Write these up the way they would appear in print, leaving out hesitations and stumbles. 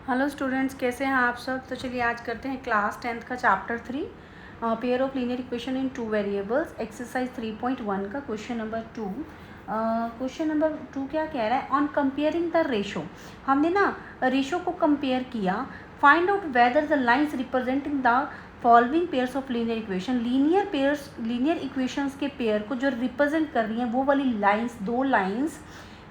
Hello students, कैसे हैं आप सब। तो चलिए आज करते हैं क्लास 10th का chapter 3 pair of linear equation in 2 variables exercise 3.1 का क्वेश्चन नंबर 2। क्वेश्चन नंबर 2 क्या कह रहा है, ऑन कंपेयरिंग द रेशो। हमने ना रेशो को कंपेयर किया। Find out whether the lines representing the following pairs of linear equation. Linear equations के पेयर को जो रिप्रेजेंट कर रही हैं वो वाली लाइन्स, दो लाइन्स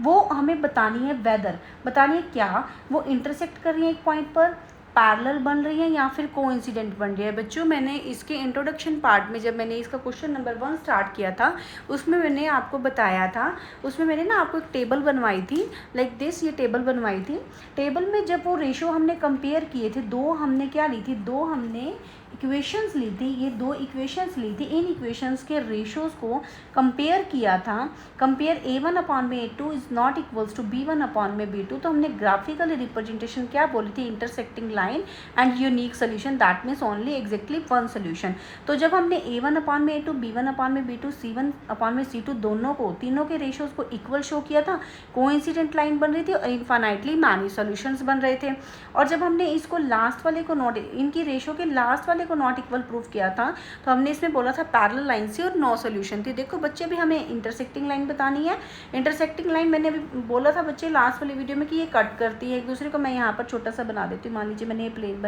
वो हमें बतानी है। वेदर बतानी है क्या वो इंटरसेक्ट कर रही है एक पॉइंट पर, पैरेलल बन रही है या फिर कोइंसिडेंट बन रही है। बच्चों, मैंने इसके इंट्रोडक्शन पार्ट में जब मैंने इसका क्वेश्चन नंबर 1 स्टार्ट किया था उसमें मैंने आपको बताया था, उसमें मैंने ना आपको एक टेबल बनवाई थी लाइक दिस। ये टेबल बनवाई थी। टेबल में जब वो रेशो हमने कंपेयर किए थे, दो हमने क्या ली थी, दो हमने इक्वेशंस ली थी। ये दो इक्वेशंस ली थी, इन इक्वेशंस के रेशोज़ को कंपेयर किया था। Compare a1/a2 is not equals to b1/b2। तो हमने ग्राफिकल रिप्रेजेंटेशन क्या बोली थी, intersecting line and unique solution, that means only exactly one solution. तो जब हमने a1/a2 b1/b2 c1/c2 दोनों को, तीनों के रेशोज़ को इक्वल शो किया था, कोइंसिडेंट लाइन बन रही थी और इनफाइनाइटली मैनी सॉल्यूशंस बन रहे थे। और जब हमने इसको लास्ट वाले को नॉट, इनकी रेशो के लास्ट वाले को नॉट इक्वल प्रूफ किया था, तो हमने इसमें बोला था पैरेलल लाइन से और नो सॉल्यूशन थी। देखो बच्चे, भी हमें इंटरसेक्टिंग लाइन बतानी है। इंटरसेक्टिंग लाइन मैंने अभी बोला था बच्चे लास्ट वाली वीडियो में कि ये कट करती है एक दूसरे को। मैं यहाँ पर छोटा सा बना देती हूँ। मान लीजिए मैंने ये प्लेन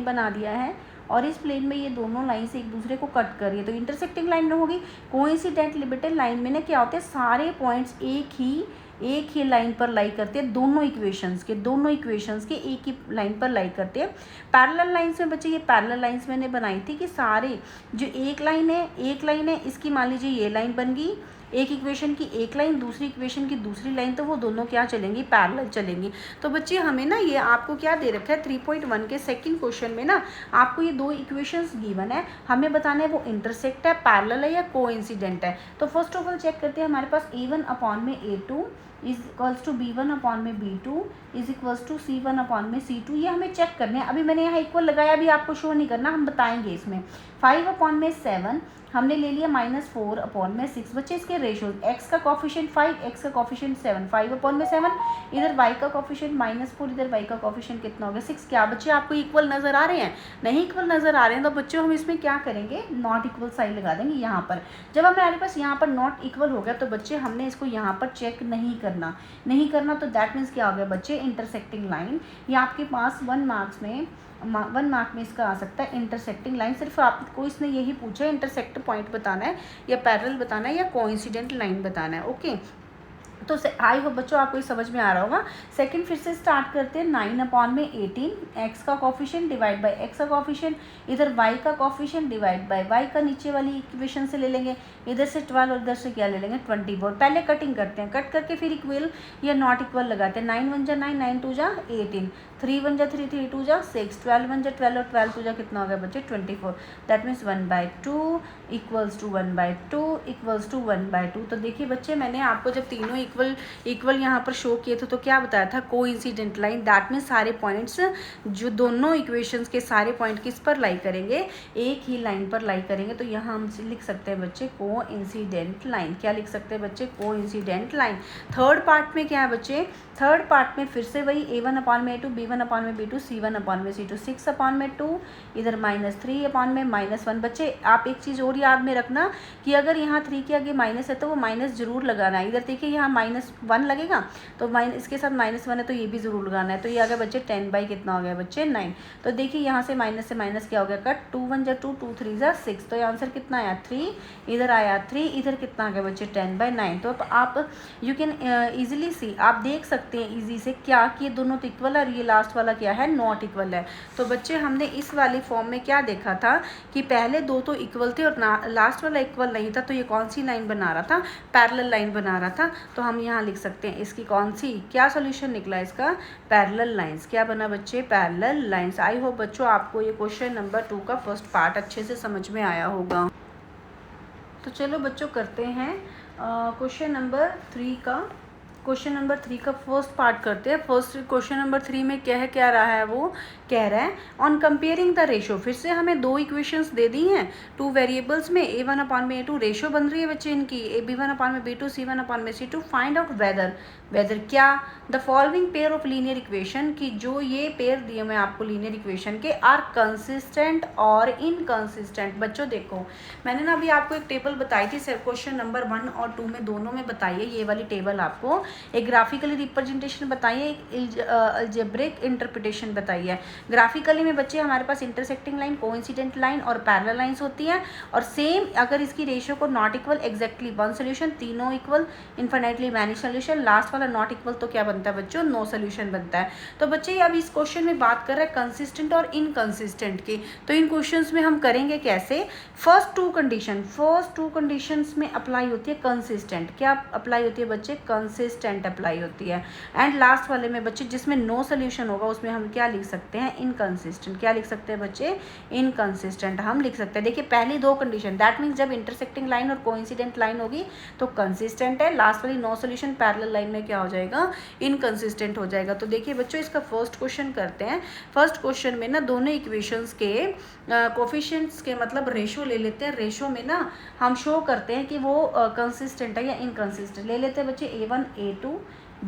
बना दिया है और इस प्लेन में ये दोनों लाइन से एक दूसरे को कट कर रही है, तो इंटरसेक्टिंग लाइन होगी। कोइंसिडेंट लिमिटेड लाइन में ना क्या होते हैं, सारे पॉइंट्स एक ही लाइन पर लाई करते हैं। दोनों इक्वेशंस के एक ही लाइन पर लाई करते हैं। पैरेलल लाइंस में बच्चे, ये पैरेलल लाइंस मैंने बनाई थी कि सारे जो एक लाइन है इसकी मान लीजिए ये लाइन बन गई, एक इक्वेशन की एक लाइन, दूसरी इक्वेशन की दूसरी लाइन, तो वो दोनों क्या चलेंगी, पैरेलल चलेंगी। तो बच्चे हमें ना ये आपको क्या दे रखा है 3.1 के सेकंड क्वेश्चन में ना आपको ये दो इक्वेशंस गिवन है, हमें बताना है वो इंटरसेक्ट है, पैरेलल है या कोइंसिडेंट है। तो फर्स्ट ऑफ ऑल चेक करते हैं। हमारे पास a1/a2 is equals to b1/b2 is equals to c1/c2। ये हमें चेक करने हैं। अभी मैंने यहाँ इक्वल लगाया, अभी आपको शो नहीं करना, हम बताएंगे इसमें। 5/7 हमने ले लिया -4/6। बच्चे इसके रेशोज, x का कॉफिशिएंट 5, x का कॉफिशिएंट 7, 5/7, इधर y का कॉफिशिएंट -4, इधर y का कॉफिशिएंट कितना हो गया, 6। क्या बच्चे आपको इक्वल नज़र आ रहे हैं? नहीं इक्वल नज़र आ रहे हैं तो बच्चों हम इसमें क्या करेंगे, नॉट इक्वल साइन लगा देंगे यहाँ पर। जब हमारे पास यहाँ पर नॉट इक्वल हो गया तो बच्चे हमने इसको यहाँ पर चेक नहीं करना। तो दैट मीन्स क्या हो गया बच्चे, इंटरसेक्टिंग लाइन। ये आपके पास 1 मार्क में इसका आ सकता है इंटरसेक्टिंग लाइन। सिर्फ आपको इसने यही पूछा है इंटरसेक्ट पॉइंट बताना है या पैरेलल बताना है या कोइंसिडेंट लाइन बताना है। ओके, तो आई होप बच्चों आपको ये समझ में आ रहा होगा। सेकंड फिर से स्टार्ट करते हैं। 9/18 x का कॉफिशिएंट डिवाइड बाय x का कॉफिशिएंट, इधर y का कॉफिशिएंट डिवाइड बाय y का नीचे वाली इक्वेशन से ले लेंगे, इधर से 12 और इधर से क्या ले लेंगे 24। पहले कटिंग करते हैं, कट करके फिर इक्वल या नॉट इक्वल लगाते हैं। 9 1 जा 9, 9 2 जा 18, 3 1 जा 3, 3 2 जा 6, 12 1 जा 12 और 12 2 जा कितना हो गया बच्चे 24। That means 1/2 equals to 1/2 equals to 1/2। तो देखिए बच्चे, मैंने आपको जब तीनों इक्वल यहाँ पर शो किए थे तो क्या बताया था, कोइंसिडेंट लाइन। दैट मीन्स सारे पॉइंट्स, जो दोनों इक्वेशंस के सारे पॉइंट किस पर लाई करेंगे, एक ही लाइन पर लाई करेंगे। तो यहाँ हम लिख सकते हैं बच्चे कोइंसिडेंट लाइन। क्या लिख सकते हैं बच्चे, कोइंसिडेंट लाइन। थर्ड पार्ट में क्या है बच्चे, थर्ड पार्ट में फिर से वही a1/a2 b1/b2 c1/c2, 6/2, इधर -3/-1। बच्चे आप एक चीज़ और याद में रखना कि अगर यहाँ 3 के आगे माइनस है तो वो माइनस जरूर लगाना है। इधर देखिए यहाँ -1 लगेगा तो इसके साथ -1 है तो ये भी जरूर लगाना है। तो ये आ गया बच्चे 10 कितना हो गया बच्चे 9। तो देखिए यहाँ से माइनस से माइनस क्या हो गया कट, 2 1 जा 2, 2 3 जा 6। तो ये आंसर कितना आया 3, इधर आया 3, इधर कितना आ गया बच्चे 10/9। तो आप यू कैन ईजिली सी, आप देख सकते हैं ईजी से क्या कि ये दोनों तो इक्वल है और ये लास्ट वाला क्या है, नॉट इक्वल है। तो बच्चे हमने इस वाली फॉर्म में क्या देखा था कि पहले दो तो इक्वल थे और लास्ट वाला इक्वल नहीं था। तो ये कौन सी लाइन बना रहा था, पैरेलल लाइन बना रहा था। तो हम यहाँ लिख सकते हैं इसकी कौन सी, क्या सॉल्यूशन निकला इसका, पैरेलल लाइंस। क्या बना बच्चे, पैरेलल लाइंस। आई होप बच्चों आपको ये क्वेश्चन नंबर 2 का फर्स्ट पार्ट अच्छे से समझ में आया होगा। तो चलो बच्चों करते हैं क्वेश्चन नंबर 3 का फर्स्ट पार्ट करते हैं। फर्स्ट क्वेश्चन नंबर 3 में क्या रहा है, वो कह रहा है ऑन कंपेयरिंग द रेशो। फिर से हमें दो इक्वेशंस दे दी हैं 2 वेरिएबल्स में, a1/a2 रेशो बन रही है बच्चे इनकी, b1/b2 c1/c2। Find out whether, whether क्या the following pair of linear equation की जो ये पेयर दिए मैं आपको लीनियर इक्वेशन के आर कंसिस्टेंट और इनकंसिस्टेंट। बच्चों देखो मैंने ना अभी आपको एक टेबल बताई थी क्वेश्चन नंबर 1 और 2 में दोनों में बताइए, ये वाली टेबल आपको एक ग्राफिकली रिप्रेजेंटेशन बताइए, एक अलजेब्रिक इंटरप्रिटेशन बताइए। ग्राफिकली में बच्चे हमारे पास इंटरसेक्टिंग लाइन, कोइंसिडेंट लाइन और पैरेलल लाइंस होती हैं, और सेम अगर इसकी रेशियो को not equal exactly one solution, तीनों equal, infinitely many solution, last वाला नॉट इक्वल तो क्या बनता है बच्चों, नो सोल्यूशन बनता है। तो बच्चे अब इस क्वेश्चन में बात कर रहे हैं कंसिस्टेंट और इनकंसिस्टेंट की, तो इन क्वेश्चंस में हम करेंगे कैसे। फर्स्ट टू कंडीशंस में अप्लाई होती है कंसिस्टेंट, क्या अप्लाई होती है बच्चे, कंसिस्टेंट अप्लाई होती है। एंड लास्ट वाले में बच्चे जिसमें नो सोल्यूशन होगा उसमें हम क्या लिख सकते हैं, इनकंसिस्टेंट। क्या लिख सकते हैं बच्चे, इनकंसिस्टेंट हम लिख सकते हैं। देखिए पहली दो कंडीशन, दैट मीन्स जब इंटरसेक्टिंग लाइन और कोइंसिडेंट लाइन होगी तो कंसिस्टेंट है, लास्ट वाली नो सोल्यूशन पैरेलल लाइन में क्या हो जाएगा, इनकंसिस्टेंट हो जाएगा। तो देखिए बच्चों इसका फर्स्ट क्वेश्चन करते हैं। फर्स्ट क्वेश्चन में ना दोनों इक्वेशंस के कोफिशिएंट्स के मतलब रेशो ले लेते हैं। रेशो में ना हम शो करते हैं कि वो कंसिस्टेंट है या इनकंसिस्टेंट। ले लेते हैं बच्चे A1 A2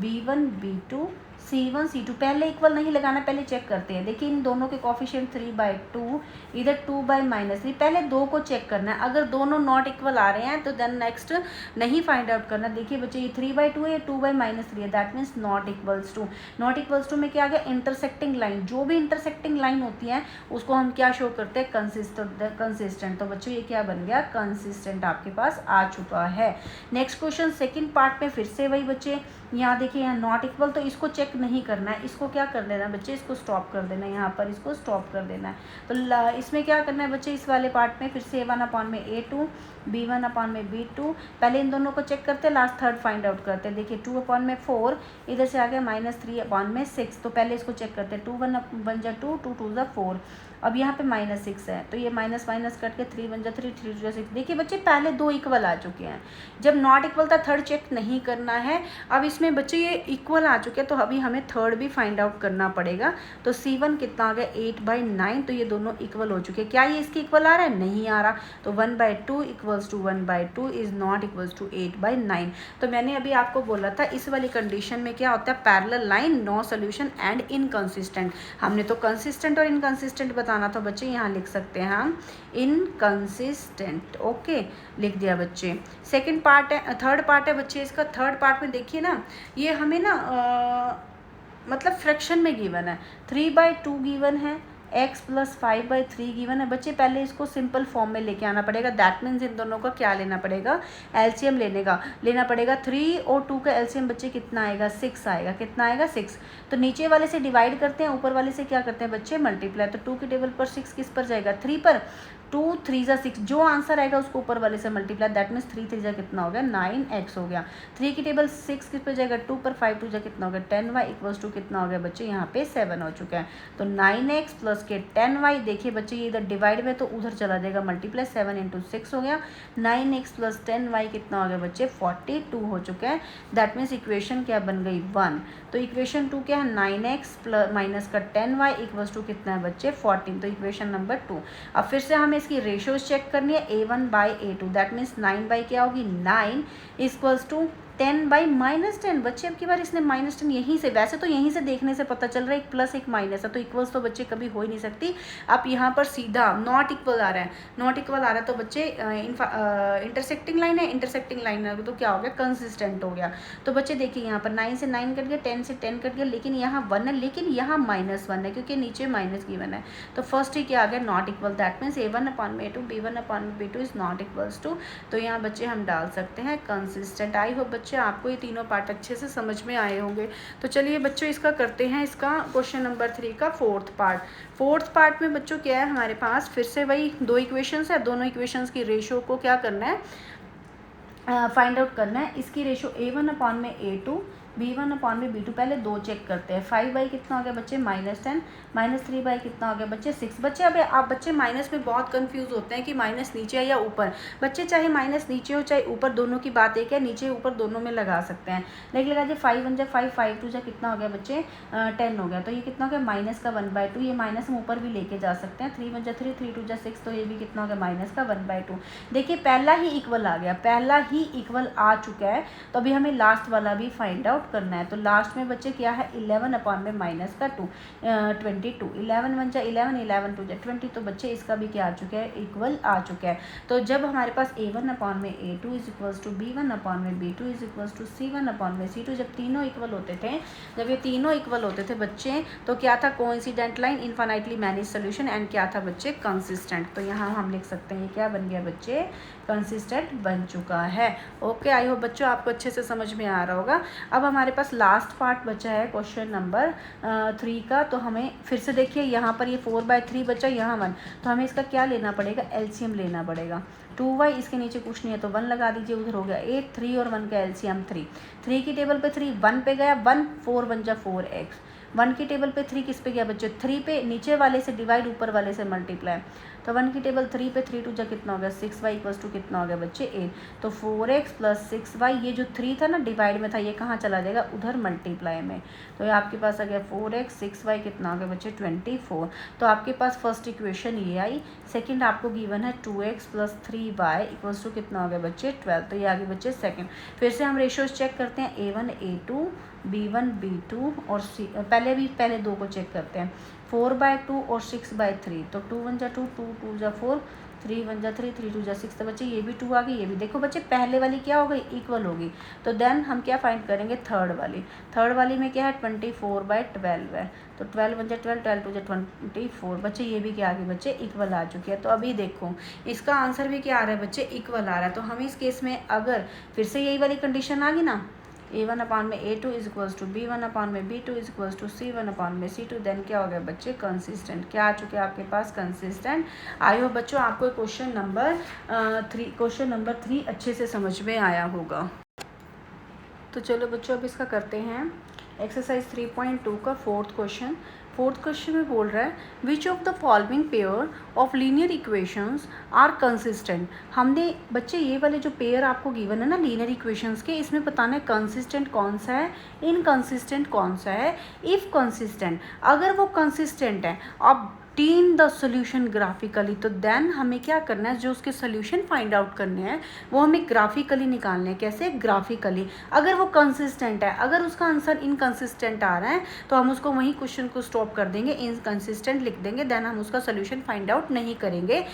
B1 B2 C1 C2। पहले इक्वल नहीं लगाना, पहले चेक करते हैं। देखिए इन दोनों के कोफिशिएंट 3/2, इधर 2/-3। पहले दो को चेक करना है, अगर दोनों नॉट इक्वल आ रहे हैं तो देन नेक्स्ट नहीं फाइंड आउट करना। देखिए बच्चे ये 3/2 है, 2/-3 है, that means not equals to. Not equals to में क्या आ गया, इंटरसेक्टिंग लाइन। जो भी इंटरसेक्टिंग लाइन होती है उसको हम क्या शो करते हैं, कंसिस्टेंट। तो बच्चों ये क्या बन गया, कंसिस्टेंट आपके पास आ चुका है। नेक्स्ट क्वेश्चन सेकेंड पार्ट में फिर से वही बच्चे, यहाँ देखिए यहाँ नॉट इक्वल, तो इसको चेक नहीं करना है, इसको क्या कर देना है बच्चे, इसको स्टॉप कर देना है, यहाँ पर इसको स्टॉप कर देना है। तो इसमें क्या करना है बच्चे, इस वाले पार्ट में फिर से A1/A2 B1/B2। पहले इन दोनों को चेक करते हैं, लास्ट थर्ड फाइंड आउट करते हैं। देखिए 2/4, इधर से आ गया -3/6। तो पहले इसको चेक करते हैं, 2 1 जा 2, 2 2 जा 4। अब यहाँ पे -6 है तो ये माइनस माइनस कट के 3 1 जा 3, 3 2 जा 6। देखिए बच्चे पहले दो इक्वल आ चुके हैं, जब नॉट इक्वल था थर्ड चेक नहीं करना है। अब इसमें बच्चे ये इक्वल आ चुके हैं तो अभी हमें थर्ड भी फाइंड आउट करना पड़ेगा। तो C1 कितना आ गया, 8/9। तो ये दोनों इक्वल हो चुके हैं। क्या ये इसके इक्वल आ रहा है, नहीं आ रहा। तो 1/2 equals to 1/2 is not equals to 8/9। तो मैंने अभी आपको बोला था इस वाली कंडीशन में क्या होता है, parallel line, no solution and inconsistent. हमने तो कंसिस्टेंट और इनकंसिस्टेंट बताना, तो बच्चे यहाँ लिख सकते हैं हम इनकंसिस्टेंट। ओके लिख दिया बच्चे। सेकंड पार्ट है, थर्ड पार्ट है बच्चे इसका। थर्ड पार्ट में देखिए ना, ये हमें ना मतलब फ्रैक्शन में गिवन है, 3/2 गिवन है, x + 5/3 गिवन है। बच्चे पहले इसको सिंपल फॉर्म में लेके आना पड़ेगा, दैट मीन्स इन दोनों का क्या लेना पड़ेगा, एलसीएम लेना पड़ेगा। 3 और 2 का एलसीएम बच्चे कितना आएगा, 6 आएगा। कितना आएगा, 6। तो नीचे वाले से डिवाइड करते हैं, ऊपर वाले से क्या करते हैं बच्चे, मल्टीप्लाई। तो 2 की टेबल पर 6 किस पर जाएगा, 3 पर। 2 3 जा 6, जो आंसर आएगा उसको ऊपर वाले से मल्टीप्लाई, दैट मीन्स 3 3 जा कितना हो गया, 9x हो गया। 3 की टेबल 6 किस पर जाएगा, 2 पर। 5 2 जा कितना हो गया, 10y इक्वल्स टू कितना हो गया बच्चे, यहाँ पे 7 हो चुका है। तो 9x + के 10y। देखिए बच्चे ये इधर डिवाइड में तो उधर चला जाएगा मल्टीप्लाई, 7 × 6 हो गया। 9x + 10y कितना हो गया बच्चे, 42 हो चुका है। दैट मीन्स इक्वेशन क्या बन गई, 1। तो इक्वेशन 2 क्या है, 9x - 10y इक्वल्स टू कितना है बच्चे, 14। तो इक्वेशन नंबर 2। अब फिर से हमें इसकी रेशियोज चेक करनी है, A1/A2, दैट मीन्स 9 क्या होगी, 9 इक्वल्स टू 10/-10। बच्चे अब की बार इसने -10 यहीं से, वैसे तो यहीं से देखने से पता चल रहा है एक प्लस एक माइनस है, तो इक्वल्स तो बच्चे कभी हो ही नहीं सकती। अब यहाँ पर सीधा नॉट इक्वल आ रहा है, नॉट इक्वल आ रहा है तो बच्चे इंटरसेक्टिंग लाइन है, इंटरसेक्टिंग लाइन है तो क्या हो गया, कंसिस्टेंट हो गया। तो बच्चे देखिए यहाँ पर 9 से 9 कट गया, 10 से 10 कट गया, लेकिन यहाँ 1 है, लेकिन यहाँ -1 है क्योंकि नीचे माइनस गिवन है। तो फर्स्ट ही क्या आ गया, not equal, that means A1/A2 B1/B2 is not equals to. तो यहाँ बच्चे हम डाल सकते हैं कंसिस्टेंट। आई होप बच्चे आपको ये तीनों पार्ट अच्छे से समझ में आए होंगे। तो चलिए बच्चों इसका करते हैं, इसका क्वेश्चन नंबर 3 का फोर्थ पार्ट। फोर्थ पार्ट में बच्चों क्या है हमारे पास, फिर से वही दो इक्वेशंस है, दोनों इक्वेशंस की रेशो को क्या करना है, फाइंड आउट करना है। इसकी रेशो A1/A2 B1/B2। पहले दो चेक करते हैं। 5 कितना हो गया बच्चे, -10, -3 कितना हो गया बच्चे, 6। बच्चे अब आप बच्चे माइनस में बहुत कंफ्यूज होते हैं कि माइनस नीचे है या ऊपर। बच्चे चाहे माइनस नीचे हो चाहे ऊपर, दोनों की बात एक है, नीचे ऊपर दोनों में लगा सकते हैं। देख लगा जी, 5 1 जा 5, 5 2 जा कितना हो गया बच्चे, 10 हो गया। तो ये कितना हो गया, -1/2। ये माइनस हम ऊपर भी लेके जा सकते हैं। 3 1 जा 3, 3 2 जा 6, तो ये भी कितना हो गया, -1/2। देखिए पहला ही इक्वल आ गया, पहला ही इक्वल आ चुका है। तो अभी हमें लास्ट वाला भी फाइंड आउट आउट करना है। तो लास्ट में बच्चे क्या है 11 अपॉन में माइनस का 2 22, 11 1 जा 11, 11 2 जा 20, तो बच्चे इसका भी क्या आ चुका है इक्वल आ चुका है। तो जब हमारे पास a1 अपॉन में a2 is equals to b1 upon में b2 is equals to c1 upon में c2, जब तीनों इक्वल होते थे, जब ये तीनों इक्वल होते थे बच्चे, तो क्या था coincident line, infinitely manage solution, and क्या था बच्चे कंसिस्टेंट। तो यहाँ हम लिख सकते हैं ये क्या बन गया बच्चे कंसिस्टेंट बन चुका है। ओके, आई होप बच्चों आपको अच्छे से समझ में आ रहा होगा। अब हमारे पास लास्ट पार्ट बचा है क्वेश्चन नंबर 3 का। तो हमें फिर से देखिए यहाँ पर ये 4/3 बचा, यहाँ 1, तो हमें इसका क्या लेना पड़ेगा एलसीएम लेना पड़ेगा। 2y इसके नीचे कुछ नहीं है तो 1 लगा दीजिए, उधर हो गया 8, 3 और 1 का एलसीएम 3, 3 की टेबल पे 3 1 पे गया 1, 4 1 जा 4x, 1 की टेबल पे 3 किस पे गया बच्चे 3 पे, नीचे वाले से डिवाइड ऊपर वाले से मल्टीप्लाई, तो 1 की टेबल 3 पे 3 2 जा कितना हो गया 6y इक्वल्स टू कितना हो गया बच्चे 8, तो 4x प्लस 6y, ये जो 3 था ना डिवाइड में था, ये कहाँ चला जाएगा उधर मल्टीप्लाई में, तो ये आपके पास आ गया 4x 6y कितना हो गया बच्चे 24। तो आपके पास फर्स्ट इक्वेशन ये आई। सेकंड आपको गिवन है 2x plus 3y equals to कितना हो गया बच्चे 12, तो ये आगे बच्चे सेकंड। फिर से हम रेशियोज चेक करते हैं a1 a2 b1 b2 और c, पहले दो को चेक करते हैं 4/2 और 6/3, तो 2 1 जा 2, 2 2 जा 4, 3 1 जा 3, 3 2 जा 6, तो बच्चे ये भी 2 आ गई, ये भी देखो बच्चे पहले वाली क्या हो गई इक्वल होगी। तो देन हम क्या फाइंड करेंगे थर्ड वाली में क्या है 24/12 है, तो 12 1 जा 12, 12 2 जा 24, बच्चे ये भी क्या आ गई बच्चे इक्वल आ चुकी है। तो अभी देखो इसका आंसर भी क्या आ रहा है बच्चे इक्वल आ रहा है। तो हम इस केस में अगर फिर से यही वाली कंडीशन आ गई ना, a1 अपॉन में a2 is equals to b1 upon में b2 is equals to c1 upon में c2, देन क्या हो गया बच्चे कंसिस्टेंट, क्या आ चुके हैं आपके पास कंसिस्टेंट। आई होप बच्चों आपको क्वेश्चन नंबर 3 अच्छे से समझ में आया होगा। तो चलो बच्चों अब इसका करते हैं एक्सरसाइज 3.2 का फोर्थ क्वेश्चन में बोल रहा है which of the following pair of linear equations are consistent. हमने बच्चे ये वाले जो पेयर आपको गिवन है ना लीनियर इक्वेशंस के, इसमें बताना है कंसिस्टेंट कौन सा है, इनकंसिस्टेंट कौन सा है। इफ़ कंसिस्टेंट, अगर वो कंसिस्टेंट है, अब टीन द सोल्यूशन ग्राफिकली, तो देन हमें क्या करना है जो उसके सोल्यूशन फाइंड आउट करने हैं वो हमें ग्राफिकली निकालने हैं। कैसे ग्राफिकली, अगर वो कंसिस्टेंट है, अगर उसका आंसर इनकंसिस्टेंट आ रहा है तो हम उसको वहीं क्वेश्चन को स्टॉप कर देंगे, इनकंसिस्टेंट लिख देंगे, देन हम उसका सोल्यूशन फाइंड आउट नहीं करेंगे।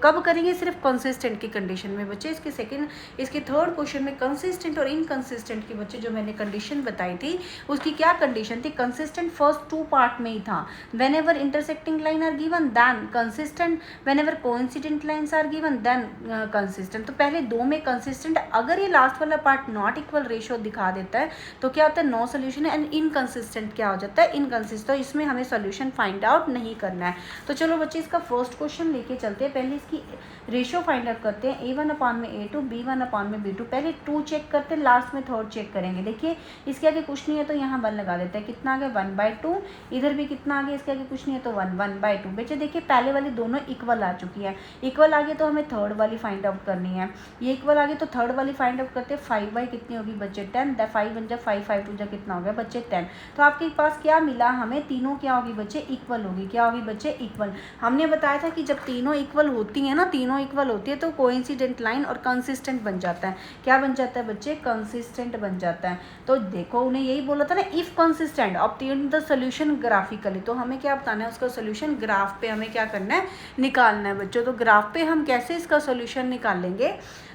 कब करेंगे सिर्फ कंसिस्टेंट की कंडीशन में बच्चे। इसके थर्ड क्वेश्चन में कंसिस्टेंट और इनकंसिस्टेंट की बच्चे जो मैंने कंडीशन बताई थी उसकी क्या कंडीशन थी, कंसिस्टेंट फर्स्ट 2 पार्ट में ही था, when ever intersecting line are given then consistent, whenever coincident lines are given then consistent। तो पहले दो में consistent, अगर ये लास्ट वाला पार्ट नॉट इक्वल रेशियो दिखा देता है तो क्या होता है नो सोल्यूशन है, एंड इनकंसिस्टेंट क्या हो जाता है इनकंसिस्टेंट, तो इसमें हमें सोल्यूशन फाइंड आउट नहीं करना है। तो चलो बच्चे इसका फर्स्ट क्वेश्चन लेके चलते हैं। पहले इसकी रेशियो फाइंड आउट करते हैं, a1 अपॉन में a2 b1 अपॉन में b2, पहले 2 चेक करते हैं, लास्ट में थर्ड चेक करेंगे। देखिए इसके आगे कुछ नहीं है तो यहाँ 1 लगा देते हैं, कितना आ गया 1/2, इधर भी कितना आ गया इसके आगे कुछ नहीं है तो 1/2। बच्चे देखिए पहले वाली दोनों इक्वल आ चुकी है, इक्वल आ गई तो हमें थर्ड वाली फाइंड आउट करनी है। ये इक्वल आ गई तो थर्ड वाली फाइंड आउट करते हैं, 5y कितनी होगी बच्चे 10, 5 1 जा 5, 5 2 जा कितना हो गया बच्चे 10। तो आपके पास क्या मिला हमें, तीनों क्या होगी बच्चे इक्वल होगी, क्या होगी बच्चे इक्वल। हमने बताया था कि जब तीनों इक्वल होती है ना, तीनों इक्वल होती है तो कोइंसिडेंट लाइन और कंसिस्टेंट बन जाता है। क्या बन जाता है बच्चे कंसिस्टेंट बन जाता है। तो देखो उन्हें यही बोला था ना if consistent obtain the solution graphically, तो हमें क्या बताना है उसका सोल्यूशन ग्राफ पे हमें क्या करना है निकालना है बच्चों। तो ग्राफ पे हम कैसे इसका सोल्यूशन निकालेंगे,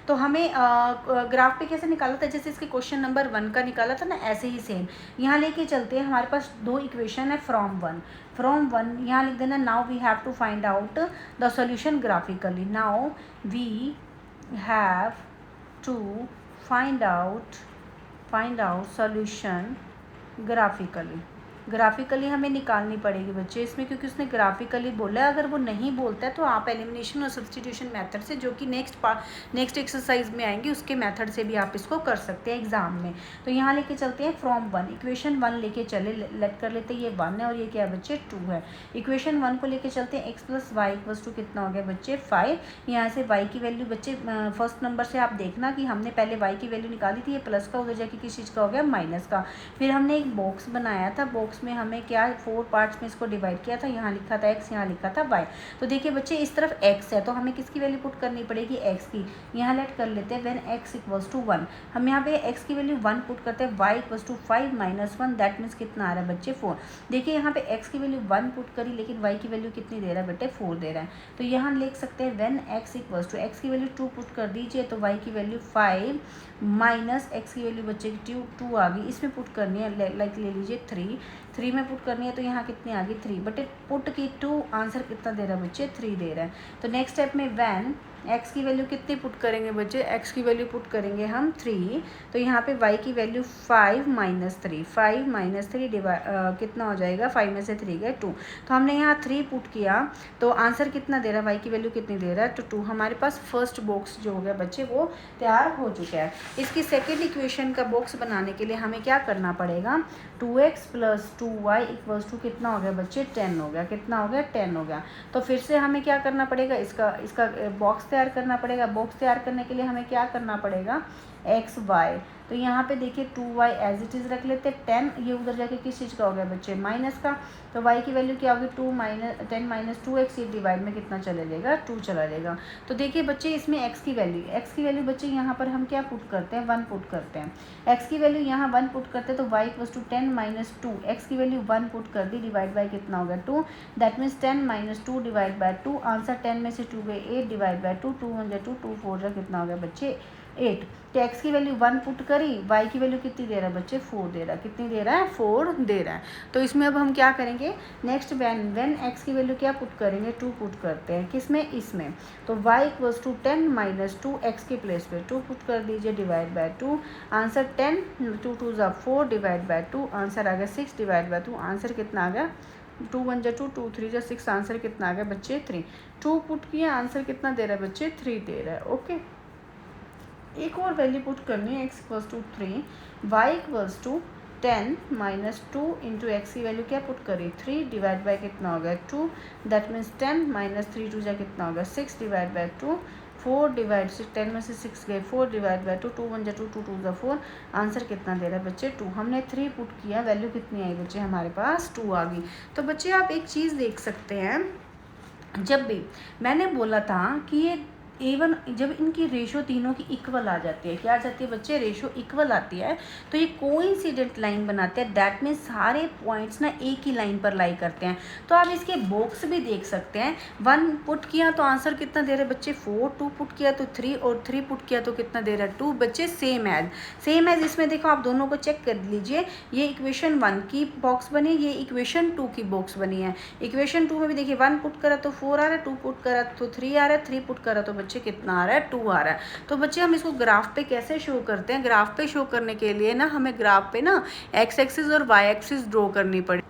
तो हमें ग्राफ पे कैसे निकाला था, जैसे इसके क्वेश्चन नंबर 1 का निकाला था ना, ऐसे ही सेम यहाँ लेके चलते हैं। हमारे पास 2 इक्वेशन है फ्रॉम वन यहाँ लिख देना, now we have to find out the solution graphically, now we have to find out solution graphically हमें निकालनी पड़ेगी बच्चे इसमें, क्योंकि उसने ग्राफिकली बोला है। अगर वो नहीं बोलता है तो आप एलिमिनेशन और सब्स्टिट्यूशन मेथड से, जो कि नेक्स्ट एक्सरसाइज में आएंगे, उसके मेथड से भी आप इसको कर सकते हैं एग्जाम में। तो यहाँ लेके चलते हैं फ्रॉम 1, इक्वेशन 1 लेके चले, लेट कर लेते हैं ये 1 है और ये क्या है बच्चे 2 है। इक्वेशन 1 को लेके चलते हैं, x plus y equals to कितना हो गया बच्चे 5। यहाँ से y की वैल्यू बच्चे फर्स्ट नंबर से आप देखना कि हमने पहले y की वैल्यू निकाली थी, ये प्लस का उधर जाके किस चीज़ का हो गया माइनस का। फिर हमने एक बॉक्स बनाया था, बॉक्स बॉक्स में हमें क्या 4 पार्ट्स में इसको डिवाइड किया था, यहाँ लिखा था x, यहाँ लिखा था y। तो देखिए बच्चे इस तरफ x है तो हमें किसकी वैल्यू पुट करनी पड़ेगी, x की। यहाँ लेट कर लेते हैं व्हेन x इक्वल्स टू 1, हम यहाँ पे x की वैल्यू 1 पुट करते हैं, y equals to 5 minus 1, that means कितना आ रहा है बच्चे 4। देखिए यहाँ पे x की वैल्यू 1 पुट करी लेकिन y की वैल्यू कितनी दे रहा है बेटे 4 दे रहा है। तो यहाँ लिख सकते हैं when x equals to, x की वैल्यू 2 पुट कर दीजिए तो y की वैल्यू 5 माइनस x की वैल्यू बच्चे की 2 आ गई, इसमें पुट करनी है, लाइक ले लीजिए 3 में पुट करनी है तो यहाँ कितनी आ गई 3, बट पुट की 2, आंसर कितना दे रहा है बच्चे 3 दे रहा है। तो नेक्स्ट स्टेप में व्हेन x की वैल्यू कितनी पुट करेंगे बच्चे, x की वैल्यू पुट करेंगे हम 3, तो यहाँ पे y की वैल्यू 5 माइनस 3, 5 माइनस 3 कितना हो जाएगा, 5 में से 3 गए 2, तो हमने यहाँ 3 पुट किया तो आंसर कितना दे रहा है, y की वैल्यू कितनी दे रहा है, तो 2। हमारे पास फर्स्ट बॉक्स जो हो गया बच्चे वो तैयार हो चुका है। इसकी सेकेंड इक्वेशन का बॉक्स बनाने के लिए हमें क्या करना पड़ेगा, 2x plus 2y equals to कितना हो गया बच्चे 10 हो गया, कितना हो गया 10 हो गया। तो फिर से हमें क्या करना पड़ेगा, इसका बॉक्स तैयार करना पड़ेगा। बॉक्स तैयार करने के लिए हमें क्या करना पड़ेगा, एक्स वाई, तो यहाँ पे देखिए 2y एज इट इज़ रख लेते हैं, 10 ये उधर जाके किस चीज़ का हो गया बच्चे माइनस का, तो y की वैल्यू क्या होगी 10 माइनस 2x, ये डिवाइड में कितना चला जाएगा 2 चला जाएगा। तो देखिए बच्चे इसमें x की वैल्यू बच्चे यहाँ पर हम क्या पुट करते हैं 1 पुट करते हैं, x की वैल्यू यहाँ 1 पुट करते हैं तो y equals to 10 minus 2, x की वैल्यू 1 पुट कर दी, डिवाइड बाई कितना होगा 2, that means 10 minus 2 divide by 2, answer 10 में से 2 गए 8 डिवाइड बाई 2, 2 1 2 2 4 जा कितना हो गया बच्चे 8। तो x की वैल्यू 1 पुट करी, y की वैल्यू कितनी दे रहा है बच्चे 4 दे रहा है, कितनी दे रहा है 4 दे रहा है। तो इसमें अब हम क्या करेंगे, नेक्स्ट व्हेन x की वैल्यू क्या पुट करेंगे 2 पुट करते हैं, किसमें इसमें, तो y equals to 10 minus 2, x के प्लेस पे 2 पुट कर दीजिए divide by 2, answer 10 2 2 4 divide by 2, answer आ गया 6 डिवाइड बाय 2, आंसर कितना आ गया 2 1 2 2 3 6, आंसर कितना आ गया बच्चे 3। 2 पुट किया, आंसर कितना दे रहा है बच्चे 3 दे रहा है। ओके, एक और वैल्यू पुट करनी है, x equals to 3, y equals to 10 minus 2 into x की वैल्यू क्या पुट करी 3 डिवाइड बाई कितना हो गया 2, दैट मीन्स 10 माइनस 3 2 जा कितना हो गया 6 डिवाइड बाई 2, 4 डिवाइड 6, 10 में से 6 गए 4 डिवाइड बाई 2, 2 1 2 2 2 4, आंसर कितना दे रहा है बच्चे 2। हमने 3 पुट किया, वैल्यू कितनी आई बच्चे हमारे पास 2 आ गई। तो बच्चे आप एक चीज़ देख सकते हैं, जब भी मैंने बोला था कि ये इवन जब इनकी रेशो तीनों की इक्वल आ जाती है, क्या आ जाती है बच्चे रेशो इक्वल आती है, तो ये कोइंसिडेंट लाइन बनाते हैं, दैट मीन्स सारे पॉइंट्स ना एक ही लाइन पर लाई करते हैं। तो आप इसके बॉक्स भी देख सकते हैं, 1 पुट किया तो आंसर कितना दे रहे हैं बच्चे 4, 2 पुट किया तो 3 और 3 पुट किया तो कितना दे रहा है 2 बच्चे, सेम एज इसमें देखो आप दोनों को चेक कर लीजिए, ये इक्वेशन 1 की बॉक्स बनी, ये इक्वेशन 2 की बॉक्स बनी है। इक्वेशन 2 में भी देखिए 1 पुट करा तो 4 आ रहा है, 2 पुट करा तो 3 आ रहा है, 3 पुट करा तो बच्चे कितना आ रहा है 2 आ रहा है। तो बच्चे हम इसको ग्राफ पे कैसे शो करते हैं, ग्राफ पे शो करने के लिए ना हमें ग्राफ पे ना एक्स एक्सिस और वाई एक्सिस ड्रॉ करनी पड़ी।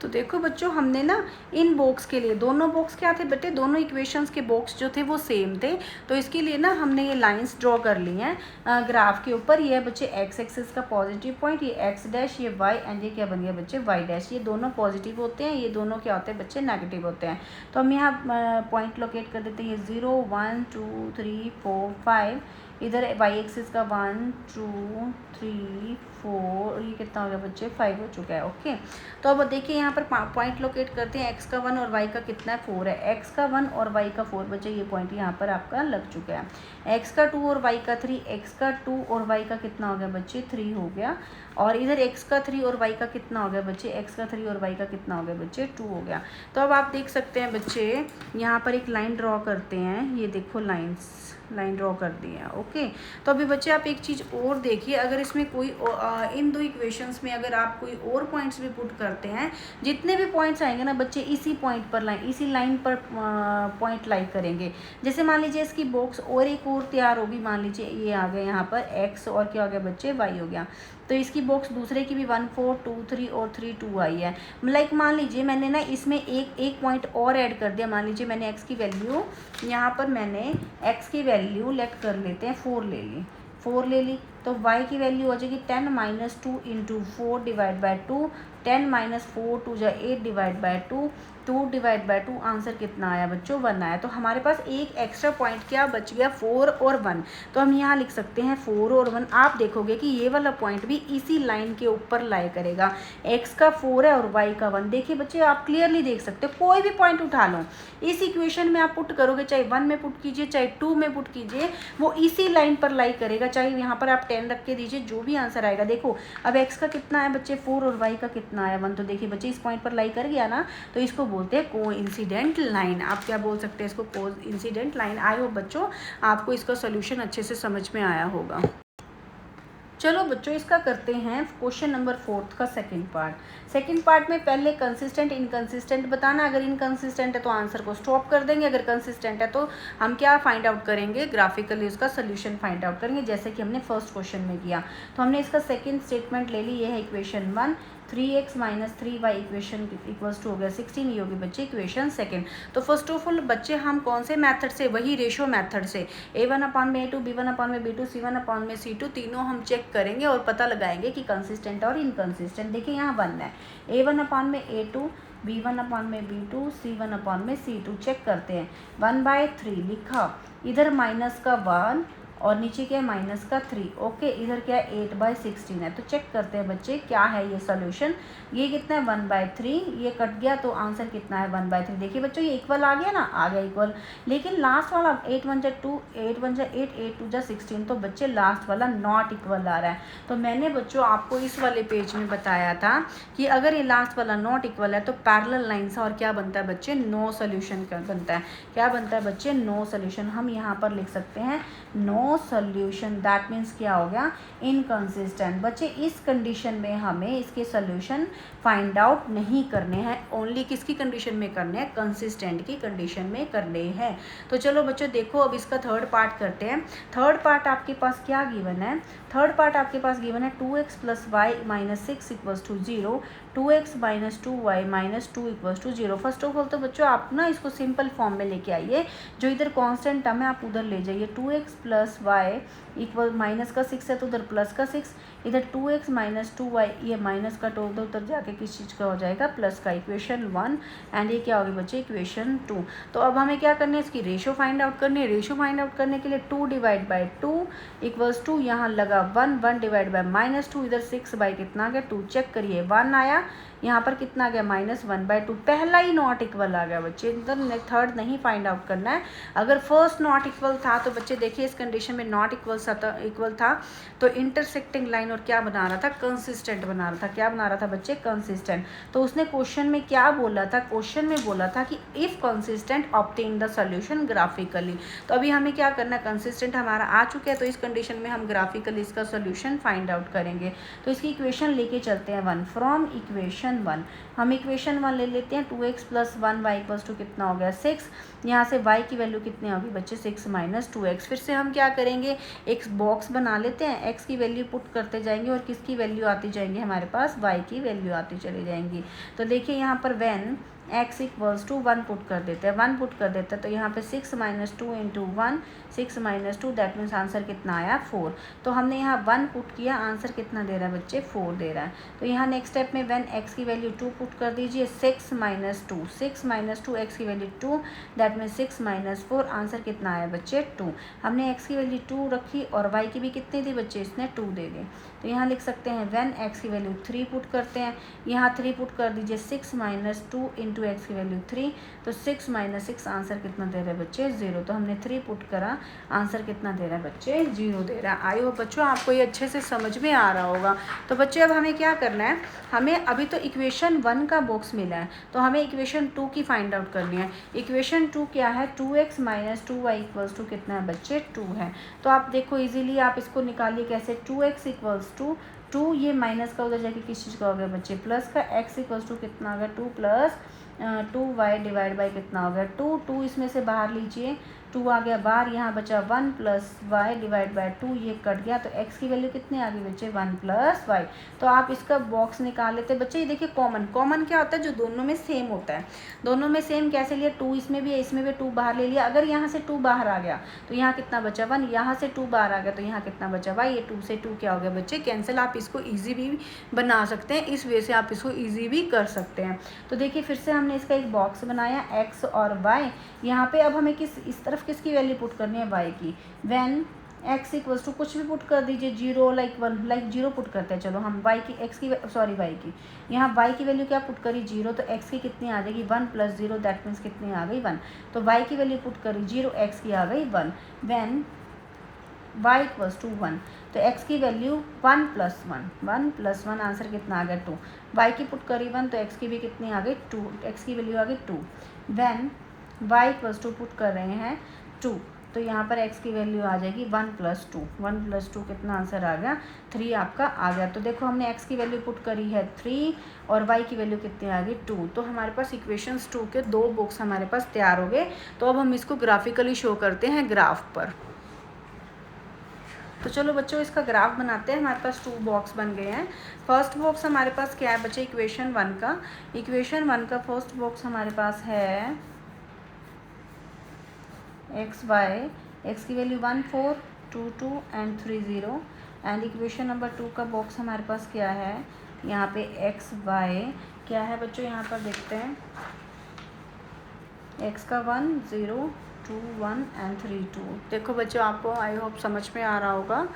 तो देखो बच्चों हमने ना इन बॉक्स के लिए, दोनों बॉक्स क्या थे बेटे, दोनों इक्वेशंस के बॉक्स जो थे वो सेम थे, तो इसके लिए ना हमने ये लाइंस ड्रॉ कर ली हैं ग्राफ के ऊपर। ये है बच्चे एक्स एक्सिस का पॉजिटिव पॉइंट, ये एक्स डैश, ये वाई, एंड ये क्या बन गया बच्चे वाई डैश। ये दोनों पॉजिटिव होते हैं, ये दोनों क्या होते हैं बच्चे नेगेटिव होते हैं। तो हम यहाँ पॉइंट लोकेट कर देते हैं, ये 0 1 2 3 4 5, इधर वाई एक्सिस का 1 2 3 4, ये कितना हो गया बच्चे 5 हो चुका है। ओके, तो अब देखिए यहाँ पर पॉइंट लोकेट करते हैं, x का 1 और y का कितना है 4 है, x का 1 और y का 4 बच्चे, ये पॉइंट यहाँ पर आपका लग चुका है। x का 2 और y का 3, x का 2 और y का कितना हो गया बच्चे 3 हो गया, और इधर x का 3 और y का कितना हो गया बच्चे, x का 3 और y का कितना हो गया बच्चे 2 हो गया। तो अब आप देख सकते हैं बच्चे यहाँ पर एक लाइन ड्रॉ करते हैं, ये देखो लाइन ड्रॉ कर दी है। ओके, तो अभी बच्चे आप एक चीज़ और देखिए, अगर इसमें कोई इन दो इक्वेशंस में अगर आप कोई और पॉइंट्स भी पुट करते हैं, जितने भी पॉइंट्स आएंगे ना बच्चे इसी पॉइंट पर इसी लाइन पर पॉइंट लाई करेंगे। जैसे मान लीजिए इसकी बॉक्स और एक और तैयार होगी, मान लीजिए ये आ गया यहाँ पर x और क्या हो गया बच्चे y हो गया, तो इसकी बॉक्स दूसरे की भी 1 4 2 3 और 3 2 आई है। लाइक मान लीजिए मैंने ना इसमें एक पॉइंट और ऐड कर दिया, मान लीजिए मैंने x की वैल्यू यहाँ पर मैंने x की वैल्यू लेट कर लेते हैं 4 ले ली, तो y की वैल्यू हो जाएगी 10 minus 2 into 4 divide by 2, 10 minus 4 2 जा 8 divide by 2, 2 divide by 2, answer कितना आया बच्चों 1 आया। तो हमारे पास एक एक्स्ट्रा पॉइंट क्या बच गया 4 और 1। तो हम यहाँ लिख सकते हैं 4 और 1। आप देखोगे कि ये वाला पॉइंट भी इसी लाइन के ऊपर लाई करेगा। x का 4 है और y का 1। देखिए बच्चे आप क्लियरली देख सकते हो, कोई भी पॉइंट उठा लो इस इक्वेशन में आप पुट करोगे, चाहे 1 में पुट कीजिए चाहे 2 में पुट कीजिए, वो इसी लाइन पर लाई करेगा। चाहे यहाँ पर आप 10 रख के दीजिए, जो भी आंसर आएगा। देखो अब x का कितना है बच्चे 4 और y का कितना है 1। तो देखिए बच्चे इस पॉइंट पर लाई कर गया ना, तो इसको बोलते हैं कोइंसिडेंट लाइन। आप क्या बोल सकते हैं इसको, कोइंसिडेंट लाइन। आई होप बच्चों आपको इसका सोल्यूशन अच्छे से समझ में आया होगा। चलो बच्चों इसका करते हैं क्वेश्चन नंबर 4 का सेकंड पार्ट में पहले कंसिस्टेंट इनकंसिस्टेंट बताना। अगर इनकंसिस्टेंट है तो आंसर को स्टॉप कर देंगे, अगर कंसिस्टेंट है तो हम क्या फाइंड आउट करेंगे, ग्राफिकली उसका सोल्यूशन फाइंड आउट करेंगे, जैसे कि हमने फर्स्ट क्वेश्चन में किया। तो हमने इसका सेकंड स्टेटमेंट ले ली, ये है equation 1, 3x minus 3y equation equals to हो गया 16, ये होगी बच्चे इक्वेशन सेकंड। तो फर्स्ट ऑफ ऑल बच्चे हम कौन से मेथड से, वही रेशो मेथड से a1 अपॉन में a2, b1 अपॉन में b2, c1 अपॉन में c2, तीनों हम चेक करेंगे और पता लगाएंगे कि कंसिस्टेंट और इनकंसिस्टेंट। देखिए यहाँ 1 है, a1 अपॉन में a2, b1 अपॉन में b2, c1 अपॉन में c2। चेक करते हैं, 1/3 लिखा, इधर माइनस का 1 और नीचे क्या है माइनस का 3। ओके, इधर क्या है 8/16 है। तो चेक करते हैं बच्चे क्या है ये सोल्यूशन। ये कितना है 1/3, ये कट गया तो आंसर कितना है 1/3। देखिए बच्चों ये इक्वल आ गया ना, आ गया इक्वल। लेकिन लास्ट वाला 8 1 जा 2, 8 1 जा 8, 8 2 जा 16, तो बच्चे लास्ट वाला नॉट इक्वल आ रहा है। तो मैंने बच्चों आपको इस वाले पेज में बताया था कि अगर ये लास्ट वाला नॉट इक्वल है तो पैरेलल लाइन से और क्या बनता है बच्चे, नो सोल्यूशन बनता है। क्या बनता है बच्चे, नो सोल्यूशन। हम यहाँ पर लिख सकते हैं नो सोल्यूशन, दैट मीन्स क्या हो गया, इनकंसिस्टेंट। बच्चे इस कंडीशन में हमें इसके सोल्यूशन फाइंड आउट नहीं करने हैं, ओनली किसकी कंडीशन में करने हैं, कंसिस्टेंट की कंडीशन में करने हैं। तो चलो बच्चों देखो अब इसका थर्ड पार्ट करते हैं। थर्ड पार्ट आपके पास क्या गिवन है, थर्ड पार्ट आपके पास गिवन है 2x plus y minus 6 equals to 0, 2x minus 2y minus 2 equals to 0। First of all तो बच्चों आप ना इसको सिंपल फॉर्म में लेके आइए, जो इधर कांस्टेंट टर्म है आप उधर ले जाइए। 2x plus Y equal minus का 6 है तो उधर प्लस का 6, इधर 2x माइनस 2y, ये माइनस का तो उधर जाके किस चीज़ का हो जाएगा, प्लस का। इक्वेशन 1 एंड ये क्या होगी बच्चे, इक्वेशन 2। तो अब हमें क्या करना है, इसकी रेशो फाइंड आउट करनी है। रेशो फाइंड आउट करने के लिए 2 डिवाइड बाई 2 इक्वल्स 2, यहाँ लगा 1, 1 डिवाइड बाई माइनस 2, इधर 6 बाई कितना आ गया 2। चेक करिए 1 आया, यहाँ पर कितना आ गया माइनस 1/2। पहला ही नॉट इक्वल आ गया बच्चे, इधर थर्ड नहीं फाइंड आउट करना है। अगर फर्स्ट नॉट इक्वल था तो बच्चे देखिए इस कंडीशन में नॉट इक्वल था तो इंटरसेक्टिंग लाइन और क्या बना रहा था, कंसिस्टेंट बना रहा था। क्या बना रहा था बच्चे, कंसिस्टेंट। तो उसने क्वेश्चन में क्या बोला था, क्वेश्चन में बोला था कि if consistent obtain the solution graphically. तो अभी हमें क्या करना है, कंसिस्टेंट हमारा आ चुका है तो इस कंडीशन में हम ग्राफिकली इसका सोल्यूशन फाइंड आउट करेंगे। तो इसकी इक्वेशन लेके चलते हैं 1 फ्रॉम इक्वेशन 1। हम इक्वेशन 1 ले लेते हैं, 2x plus 1y equals to कितना हो गया 6। यहाँ से y की वैल्यू कितनी होगी बच्चे 6 माइनस 2x। फिर से हम क्या करेंगे, एक बॉक्स बना लेते हैं, x की वैल्यू पुट करते जाएंगे और किसकी वैल्यू आती जाएंगी, हमारे पास y की वैल्यू आती चली जाएंगी। तो देखिए यहाँ पर when x equals to 1 put कर देते हैं, 1 पुट कर देते हैं तो यहाँ पे 6 minus 2 into 1, 6 minus 2, that means answer कितना आया 4। तो हमने यहाँ 1 पुट किया, आंसर कितना दे रहा है बच्चे 4 दे रहा है। तो यहाँ नेक्स्ट स्टेप में व्हेन x की वैल्यू 2 पुट कर दीजिए, 6 माइनस 2, 6 माइनस 2, x की value 2, that means 6 minus 4, answer कितना आया बच्चे 2। हमने x की वैल्यू 2 रखी और y की भी कितनी दी बच्चे, इसने 2 दे दी। तो यहाँ लिख सकते हैं व्हेन x की वैल्यू 3 पुट करते हैं, यहाँ 3 पुट कर दीजिए, 6 माइनस 2 इंटू एक्स की वैल्यू 3, तो 6 माइनस 6 आंसर कितना दे रहा है बच्चे 0। तो हमने 3 पुट करा, आंसर कितना दे रहा है बच्चे 0 दे रहा है। आई होप बच्चों आपको ये अच्छे से समझ में आ रहा होगा। तो बच्चे अब हमें क्या करना है, हमें अभी तो इक्वेशन 1 का बॉक्स मिला है तो हमें इक्वेशन 2 की फाइंड आउट करनी है। इक्वेशन 2 क्या है, 2x minus 2y equals to कितना है बच्चे 2 है। तो आप देखो इजीली आप इसको निकालिए कैसे, 2x इक्वल्स टू 2, ये माइनस का उधर जाके किस चीज़ का हो गया बच्चे प्लस का, x इक्वल्स टू कितना हो गया 2 प्लस 2y डिवाइड बाई कितना हो गया 2, 2 इसमें से बाहर लीजिए 2 आ गया बाहर, यहाँ बचा 1 प्लस वाई डिवाइड बाय 2, ये कट गया, तो x की वैल्यू कितनी आ गई बच्चे 1 प्लस वाई। तो आप इसका बॉक्स निकाल लेते बच्चे। ये देखिए कॉमन क्या होता है, जो दोनों में सेम होता है। दोनों में सेम कैसे लिया, 2 इसमें भी है, इसमें भी 2 बाहर ले लिया। अगर यहाँ से 2 बाहर आ गया तो यहाँ कितना बचा 1, यहाँ से 2 बाहर आ गया तो यहाँ कितना बचा वाई। ये 2 से 2 क्या हो गया बच्चे कैंसिल। आप इसको ईजी भी बना सकते हैं, इस वे से आप इसको ईजी भी कर सकते हैं। तो देखिए फिर से हमने इसका एक बॉक्स बनाया x और y। यहाँ पे अब हमें इस तरफ किसकी वैल्यू पुट करनी है, y की। व्हेन x इक्वल्स टू कुछ भी पुट कर दीजिए, 0 लाइक 1 लाइक 0 पुट करते हैं। चलो हम y की यहाँ y की वैल्यू क्या पुट करी 0, तो x की कितनी आ जाएगी 1 प्लस 0, दैट मीन्स कितनी आ गई 1। तो y की वैल्यू पुट करी 0, x की आ गई 1। व्हेन y इक्वल्स टू 1, तो x की वैल्यू 1 प्लस 1 आंसर कितना आ गया 2। y की पुट करी 1, तो x की भी कितनी आ गई 2, x की वैल्यू आ गई 2। When y equals to put कर रहे हैं 2, तो यहाँ पर x की वैल्यू आ जाएगी 1 प्लस 2 कितना आंसर आ गया 3 आपका आ गया। तो देखो हमने x की वैल्यू पुट करी है 3 और y की वैल्यू कितनी आ गई 2। तो हमारे पास इक्वेशंस 2 के 2 बॉक्स हमारे पास तैयार हो गए। तो अब हम इसको ग्राफिकली शो करते हैं ग्राफ पर। तो चलो बच्चों इसका ग्राफ बनाते हैं। हमारे पास 2 बॉक्स बन गए हैं। फर्स्ट बॉक्स हमारे पास क्या है बच्चे, इक्वेशन 1 का फर्स्ट बॉक्स हमारे पास है एक्स वाई, एक्स की value 1 4 2 2 and 3 0। And equation number 2 का बॉक्स हमारे पास क्या है, यहाँ पे एक्स वाई क्या है बच्चों, यहाँ पर देखते हैं एक्स का 1 0 2 1 एंड 3 2। देखो बच्चों आपको आई होप समझ में आ रहा होगा।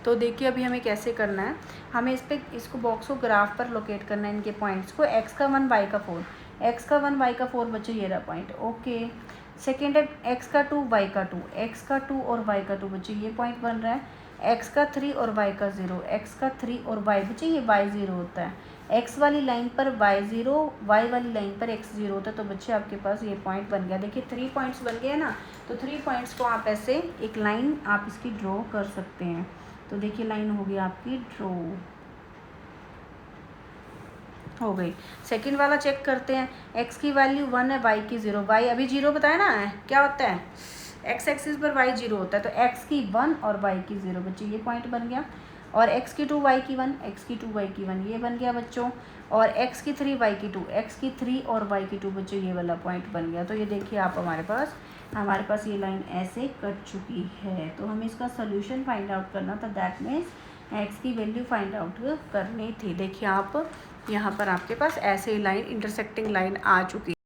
तो देखिए अभी हमें कैसे करना है, हमें इसको बॉक्स को ग्राफ पर लोकेट करना है, इनके पॉइंट्स को। एक्स का 1 वाई का 4, एक्स का 1 वाई का 4 बच्चों ये रहा पॉइंट, ओके। सेकेंड है एक्स का 2 वाई का 2, एक्स का 2 और वाई का 2 बच्चों ये पॉइंट बन रहा है। एक्स का 3 और वाई का 0, एक्स का 3 और वाई बच्चों ये वाई 0 होता है। एक्स वाली लाइन पर वाई 0, वाई वाली लाइन पर एक्स 0 होता है। तो बच्चे आपके पास ये पॉइंट बन गया। देखिए 3 पॉइंट्स बन गए ना, तो 3 पॉइंट्स को आप ऐसे एक लाइन आप इसकी ड्रॉ कर सकते हैं। तो देखिए लाइन होगी आपकी ड्रॉ हो गई। सेकंड वाला चेक करते हैं, x की वैल्यू 1 है, y की 0, y अभी 0 बताया ना क्या होता है, x एक्सिस पर y 0 होता है। तो x की 1 और y की 0 बच्चे ये पॉइंट बन गया। और x की 2 y की 1, x की 2 y की 1 ये बन गया बच्चों। और x की 3 y की 2, x की 3 और y की 2 बच्चों ये वाला पॉइंट बन गया। तो ये देखिए आप हमारे पास ये लाइन ऐसे कट चुकी है। तो हमें इसका सोल्यूशन फाइंड आउट करना था, दैट मीन्स x की वैल्यू फाइंड आउट करनी थी। देखिए आप यहाँ पर आपके पास ऐसे लाइन इंटरसेक्टिंग लाइन आ चुकी है।